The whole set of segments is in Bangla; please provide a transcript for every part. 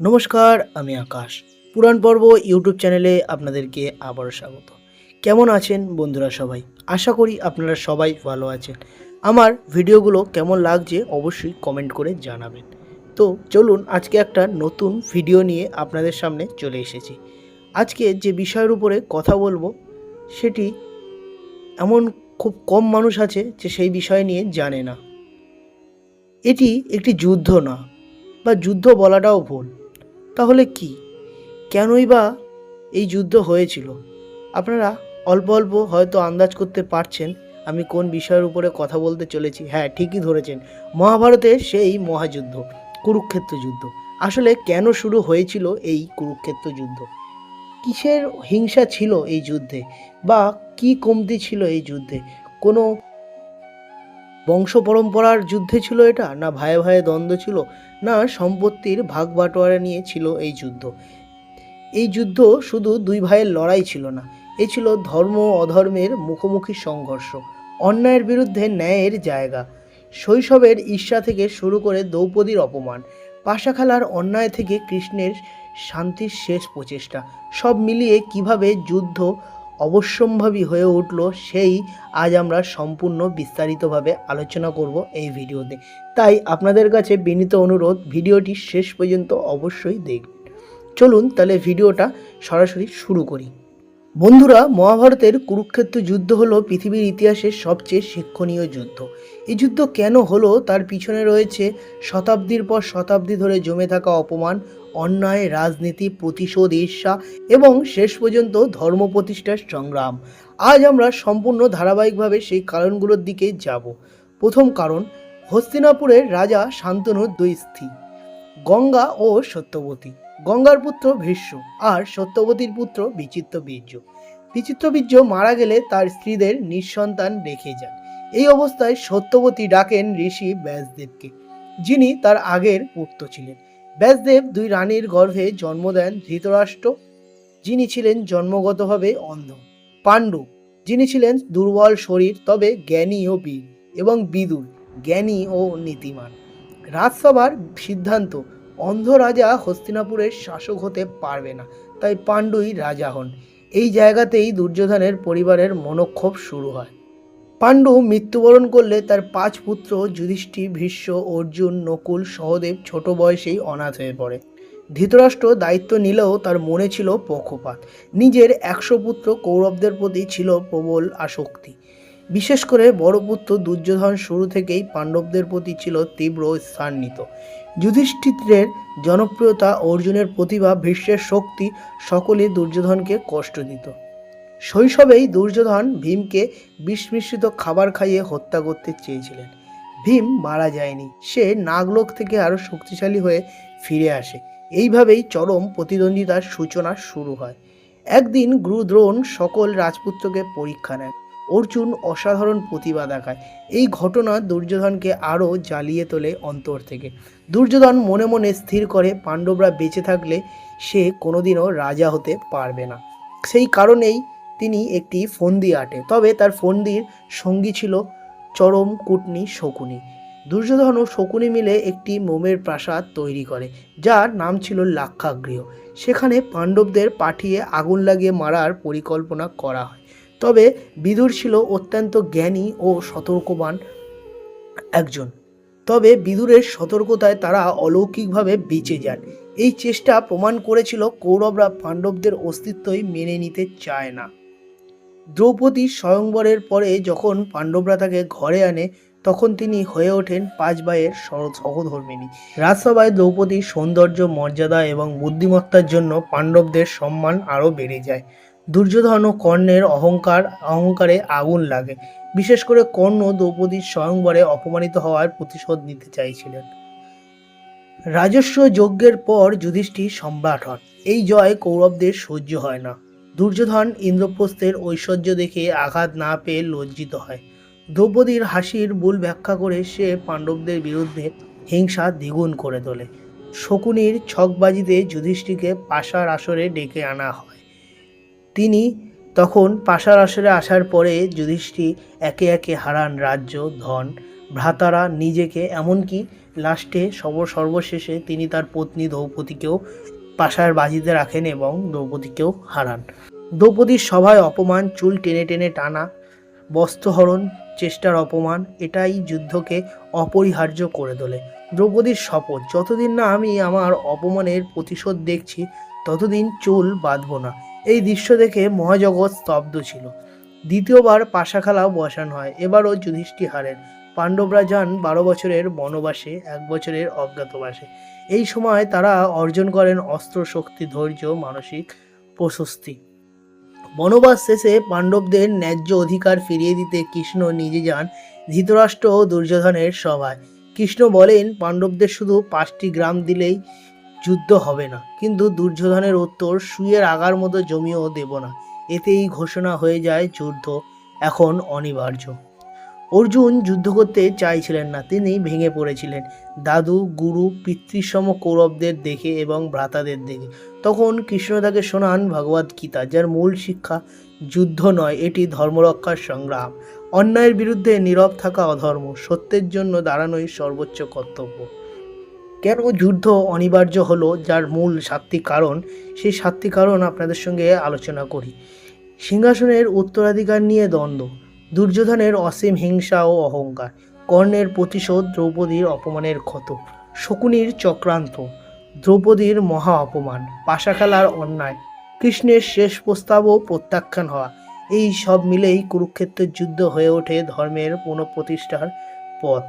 নমস্কার, আমি আকাশ। পুরাণ পর্ব ইউটিউব চ্যানেলে আপনাদেরকে আবারও স্বাগত। কেমন আছেন বন্ধুরা সবাই? আশা করি আপনারা সবাই ভালো আছেন। আমার ভিডিওগুলো কেমন লাগছে অবশ্যই কমেন্ট করে জানাবেন। তো চলুন আজকে একটা নতুন ভিডিও নিয়ে আপনাদের সামনে চলে এসেছি। আজকে যে বিষয়ের উপরে কথা বলবো সেটি এমন খুব কম মানুষ আছে যে সেই বিষয় নিয়ে জানে না। এটি একটি যুদ্ধ না, বা যুদ্ধ বলাটাও ভুল। তাহলে কি, কেনই বা এই যুদ্ধ হয়েছিল? আপনারা অল্প অল্প হয়তো আন্দাজ করতে পারছেন আমি কোন বিষয়ের উপরে কথা বলতে চলেছি। হ্যাঁ, ঠিকই ধরেছেন, মহাভারতের সেই মহাযুদ্ধ, কুরুক্ষেত্র যুদ্ধ। আসলে কেন শুরু হয়েছিল এই কুরুক্ষেত্র যুদ্ধ? কিসের হিংসা ছিল এই যুদ্ধে, বা কি কমতি ছিল এই যুদ্ধে? কোনো বংশ পরম্পরার যুদ্ধে ছিল এটা, না ভাইয়ে ভাইয়ে দ্বন্দ্ব ছিল, না সম্পত্তির ভাগ বাটোয়ারা নিয়ে ছিল এই যুদ্ধ? এই যুদ্ধ শুধু দুই ভাইয়ের লড়াই ছিল না, এ ছিল ধর্ম অধর্মের মুখোমুখি সংঘর্ষ, অন্যায়ের বিরুদ্ধে ন্যায়ের জায়গা। শৈশবের ঈর্ষা থেকে শুরু করে দ্রৌপদীর অপমান, পাশাখালার অন্যায় থেকে কৃষ্ণের শান্তির শেষ প্রচেষ্টা, সব মিলিয়ে কিভাবে যুদ্ধ অবশ্যম্ভাবী হয়ে উঠল সেই আজ আমরা সম্পূর্ণ বিস্তারিতভাবে আলোচনা করব এই ভিডিওতে। তাই আপনাদের কাছে বিনীত অনুরোধ, ভিডিওটি শেষ পর্যন্ত অবশ্যই দেখবেন। চলুন তাহলে ভিডিওটা সরাসরি শুরু করি। বন্ধুরা, মহাভারতের কুরুক্ষেত্র যুদ্ধ হলো পৃথিবীর ইতিহাসের সবচেয়ে শিক্ষণীয় যুদ্ধ। এই যুদ্ধ কেন হলো তার পিছনে রয়েছে শতাব্দীর পর শতাব্দী ধরে জমে থাকা অপমান, অন্যায়, রাজনীতি, প্রতিশোধ, ঈর্ষা এবং শেষ পর্যন্ত ধর্ম প্রতিষ্ঠার সংগ্রাম। আজ আমরা সম্পূর্ণ ধারাবাহিকভাবে সেই কারণগুলোর দিকে যাব। প্রথম কারণ, হস্তিনাপুরের রাজা শান্তনুর দুই স্ত্রী, গঙ্গা ও সত্যবতী। গঙ্গার পুত্র ভীষ্ম আর সত্যবতীর পুত্র বিচিত্রবীর্য। বিচিত্রবীর্য মারা গেলে তার স্ত্রীদের নিঃসন্তান রেখে যান। এই অবস্থায় সত্যবতী ডাকেন ঋষি ব্যাসদেবকে, যিনি তার আগের পুত্র ছিলেন। ব্যাসদেব দুই রানীর গর্ভে জন্ম দেন ধৃতরাষ্ট্র, যিনি ছিলেন জন্মগতভাবে অন্ধ; পাণ্ডু, যিনি ছিলেন দুর্বল শরীর তবে জ্ঞানী ও বীর; এবং বিদুর, জ্ঞানী ও নীতিমান। রাজসভার সিদ্ধান্ত, অন্ধ রাজা হস্তিনাপুরের শাসক হতে পারবে না, তাই পাণ্ডুই রাজা হন। এই জায়গাতেই দুর্যোধনের পরিবারের মনোক্ষোভ শুরু হয়। পাণ্ডু মৃত্যুবরণ করলে তার 5 পুত্র যুধিষ্ঠির, ভীষ্ম, অর্জুন, নকুল, সহদেব ছোট বয়সেই অনাথ হয়ে পড়ে। ধৃতরাষ্ট্র দায়িত্ব নিলেও তার মনে ছিল পক্ষপাত। নিজের 100 পুত্র কৌরবদের প্রতি ছিল প্রবল আসক্তি। বিশেষ করে বড় পুত্র দুর্যোধন শুরু থেকেই পাণ্ডবদের প্রতি ছিল তীব্র ঈর্ষান্বিত। যুধিষ্ঠিরের জনপ্রিয়তা, অর্জুনের প্রতিভা, ভীষ্মের শক্তি সকলেই দুর্যোধনকে কষ্ট দিত। শৈশবেই দুর্যোধন ভীমকে বিষ মিশ্রিত খাবার খাইয়ে হত্যা করতে চেয়েছিলেন। ভীম মারা যায়নি, সে নাগলোক থেকে আরও শক্তিশালী হয়ে ফিরে আসে। এইভাবেই চরম প্রতিদ্বন্দ্বিতার সূচনা শুরু হয়। একদিন গুরু দ্রোণ সকল রাজপুত্রকে পরীক্ষা নেন। অর্জুন অসাধারণ প্রতিভা দেখায়। এই ঘটনা দুর্যোধনকে আরও জ্বালিয়ে তোলে অন্তর থেকে। দুর্যোধন মনে মনে স্থির করে পাণ্ডবরা বেঁচে থাকলে সে কোনোদিনও রাজা হতে পারবে না। সেই কারণেই তিনি একটি ফন্দি আঁটে, তবে তার ফন্দির সঙ্গী ছিল চরম কূটনী শকুনি। দুর্যোধন ও শকুনি মিলে একটি মোমের প্রাসাদ তৈরি করে, যার নাম ছিল লাক্ষাগৃহ। সেখানে পাণ্ডবদের পাঠিয়ে আগুন লাগিয়ে মারার পরিকল্পনা করা হয়। তবে বিদুর ছিল অত্যন্ত জ্ঞানী ও সতর্কবান একজন। তবে বিদুরের সতর্কতায় তারা অলৌকিকভাবে বেঁচে যান। এই চেষ্টা প্রমাণ করেছিল কৌরবরা পাণ্ডবদের অস্তিত্বই মেনে নিতে চায় না। দ্রৌপদীর স্বয়ংবরের পরে যখন পাণ্ডবরা তাকে ঘরে আনে, তখন তিনি হয়ে ওঠেন 5 ভাইয়ের সহধর্মিণী। রাজসভায় দ্রৌপদীর সৌন্দর্য, মর্যাদা এবং বুদ্ধিমত্তার জন্য পাণ্ডবদের সম্মান আরও বেড়ে যায়। দুর্যোধন ও কর্ণের অহংকারে আগুন লাগে। বিশেষ করে কর্ণ দ্রৌপদীর স্বয়ংবরে অপমানিত হওয়ার প্রতিশোধ নিতে চাইছিলেন। রাজস্ব যজ্ঞের পর যুধিষ্ঠির সম্রাট হন। এই জয় কৌরবদের সহ্য হয় না। দুর্যোধন ইন্দ্রপ্রস্থের ঐশ্বর্য দেখে আঘাত না পেয়ে লজ্জিত হয়। দ্রৌপদীর হাসির ভুল ব্যাখ্যা করে সে পাণ্ডবদের বিরুদ্ধে হিংসা দ্বিগুণ করে তোলে। শকুনির ছকবাজিতে যুধিষ্ঠিরকে পাশার আসরে ডেকে আনা হয়। তিনি তখন পাশার আসরে আসার পরে যুধিষ্ঠির একে একে হারান রাজ্য, ধন, ভ্রাতারা নিজেকে, এমনকি লাস্টে সর্বশেষে তিনি তার পত্নী দ্রৌপদীকেও পাশার বাজিতে রাখেন এবং দ্রৌপদীকেও হারান। দ্রৌপদীর সভায় অপমান, চুল টেনে টেনে টানা, বস্ত্রহরণ, চেষ্টার অপমান, এটাই যুদ্ধকে অপরিহার্য করে তোলে। দ্রৌপদীর শপথ, যতদিন না আমি আমার অপমানের প্রতিশোধ দেখছি ততদিন চুল বাঁধব না। এই দৃশ্য দেখে মহাজগৎ স্তব্ধ ছিল। দ্বিতীয়বার পাশা খেলা বসানো হয়। এবারও যুধিষ্ঠির হারেন। পাণ্ডবরা যান 12 বছরের বনবাসে, 1 বছরের অজ্ঞাতবাসে। এই সময় তারা অর্জন করেন অস্ত্র শক্তি, ধৈর্য, মানসিক প্রশস্তি। বনবাস শেষে পাণ্ডবদের ন্যায্য অধিকার ফিরিয়ে দিতে কৃষ্ণ নিজে যান ধৃতরাষ্ট্র ও দুর্যোধনের সভায়। কৃষ্ণ বলেন, পাণ্ডবদের শুধু 5টি গ্রাম দিলেই যুদ্ধ হবে না, কিন্তু দুর্যোধনের উত্তর সুইয়ের আগার মতো জমিও দেব না। এতেই ঘোষণা হয়ে যায় যুদ্ধ এখন অনিবার্য। অর্জুন যুদ্ধ করতে চাইছিলেন না, তিনি ভেঙে পড়েছিলেন দাদু, গুরু, পিতৃসম কৌরবদের দেখে এবং ভ্রাতাদের দেখে। তখন কৃষ্ণ তাকে শোনান ভগবদ গীতা, যার মূল শিক্ষা যুদ্ধ নয়, এটি ধর্মরক্ষার সংগ্রাম। অন্যায়ের বিরুদ্ধে নীরব থাকা অধর্ম, সত্যের জন্য দাঁড়ানোই সর্বোচ্চ কর্তব্য। কেন যুদ্ধ অনিবার্য হলো, যার মূল 7টি কারণ, সেই 7টি কারণ আপনাদের সঙ্গে আলোচনা করি। সিংহাসনের উত্তরাধিকার নিয়ে দ্বন্দ্ব, দুর্যোধনের অসীম হিংসা ও অহংকার, কর্ণের প্রতিশোধ, দ্রৌপদীর অপমানের ক্ষত, শকুনির চক্রান্ত, দ্রৌপদীর মহা অপমান, পাশা খেলার অন্যায়, কৃষ্ণের শেষ প্রস্তাব ও প্রত্যাখ্যান হওয়া, এই সব মিলেই কুরুক্ষেত্রের যুদ্ধ হয়ে ওঠে ধর্মের পুনঃপ্রতিষ্ঠার পথ।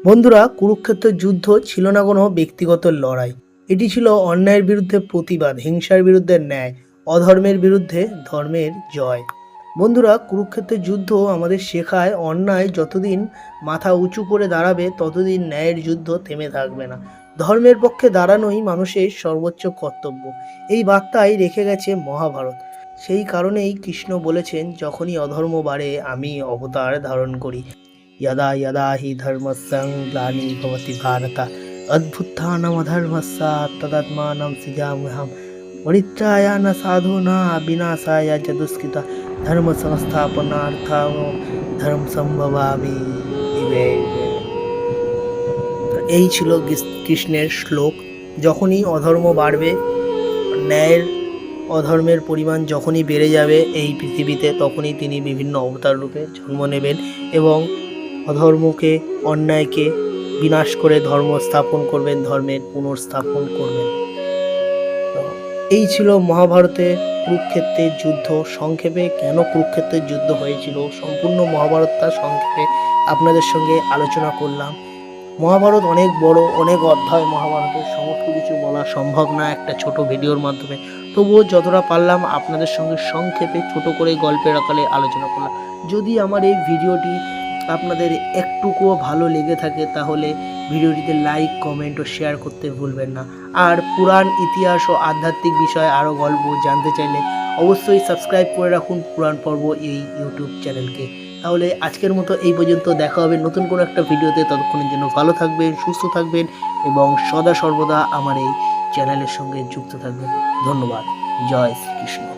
বন্ধুরা, কুরুক্ষেত্রের যুদ্ধ ছিল না কোনো ব্যক্তিগত লড়াই, এটি ছিল অন্যায়ের বিরুদ্ধে প্রতিবাদ, হিংসার বিরুদ্ধে ন্যায়, অধর্মের বিরুদ্ধে ধর্মের জয়। বন্ধুরা, কুরুক্ষেত্রের যুদ্ধ আমাদের শেখায় অন্যায় যতদিন মাথা উঁচু করে দাঁড়াবে ততদিন ন্যায়ের যুদ্ধ থেমে থাকবে না। ধর্মের পক্ষে দাঁড়ানোই মানুষের সর্বোচ্চ কর্তব্য। এই বার্তাই রেখে গেছে মহাভারত। সেই কারণেই কৃষ্ণ বলেছেন, যখনই অধর্ম বাড়ে আমি অবতার ধারণ করি। यदा यदा हि धर्मस्य ग्लानिर्भवति भारत अभ्युत्थानमधर्मस्य तदात्मानं सृजाम्यहं परित्राणाय साधूनां विनाशाय च दुष्कृता धर्म संस्थापनार्थं धर्म সম্ভবামি দিবে। এই ছিল কৃষ্ণের শ্লোক। যখনই অধর্ম বাড়বে, ন্যায়ের অধর্মের পরিমাণ যখনই বেড়ে যাবে এই পৃথিবীতে, তখনই তিনি বিভিন্ন অবতার রূপে জন্ম নেবেন এবং অধর্মকে, অন্যায়কে বিনাশ করে ধর্ম স্থাপন করবেন, ধর্মের পুনর্স্থাপন করবেন। এই ছিল মহাভারতের কুরুক্ষেত্রের যুদ্ধ। সংক্ষেপে কেন কুরুক্ষেত্রের যুদ্ধ হয়েছিল, সম্পূর্ণ মহাভারতটা সংক্ষেপে আপনাদের সঙ্গে আলোচনা করলাম। মহাভারত অনেক বড়, অনেক অধ্যায় মহাভারতের, সমস্ত কিছু বলা সম্ভব না একটা ছোট ভিডিওর মাধ্যমে। তবুও যতটা পারলাম আপনাদের সঙ্গে সংক্ষেপে ছোট করে গল্পের আকারে আলোচনা করলাম। যদি আমার এই ভিডিওটি আপনাদের একটুকুও ভালো লেগে থাকে তাহলে ভিডিওটিতে লাইক, কমেন্ট ও শেয়ার করতে ভুলবেন না। আর পুরাণ, ইতিহাস ও আধ্যাত্মিক বিষয়ে আরও গল্প জানতে চাইলে অবশ্যই সাবস্ক্রাইব করে রাখুন পুরাণ পর্ব এই ইউটিউব চ্যানেলকে। তাহলে আজকের মতো এই পর্যন্ত, দেখা হবে নতুন কোনো একটা ভিডিওতে। ততক্ষণের জন্য ভালো থাকবেন, সুস্থ থাকবেন এবং সদা সর্বদা আমার এই চ্যানেলের সঙ্গে যুক্ত থাকবেন। ধন্যবাদ। জয় শ্রীকৃষ্ণ।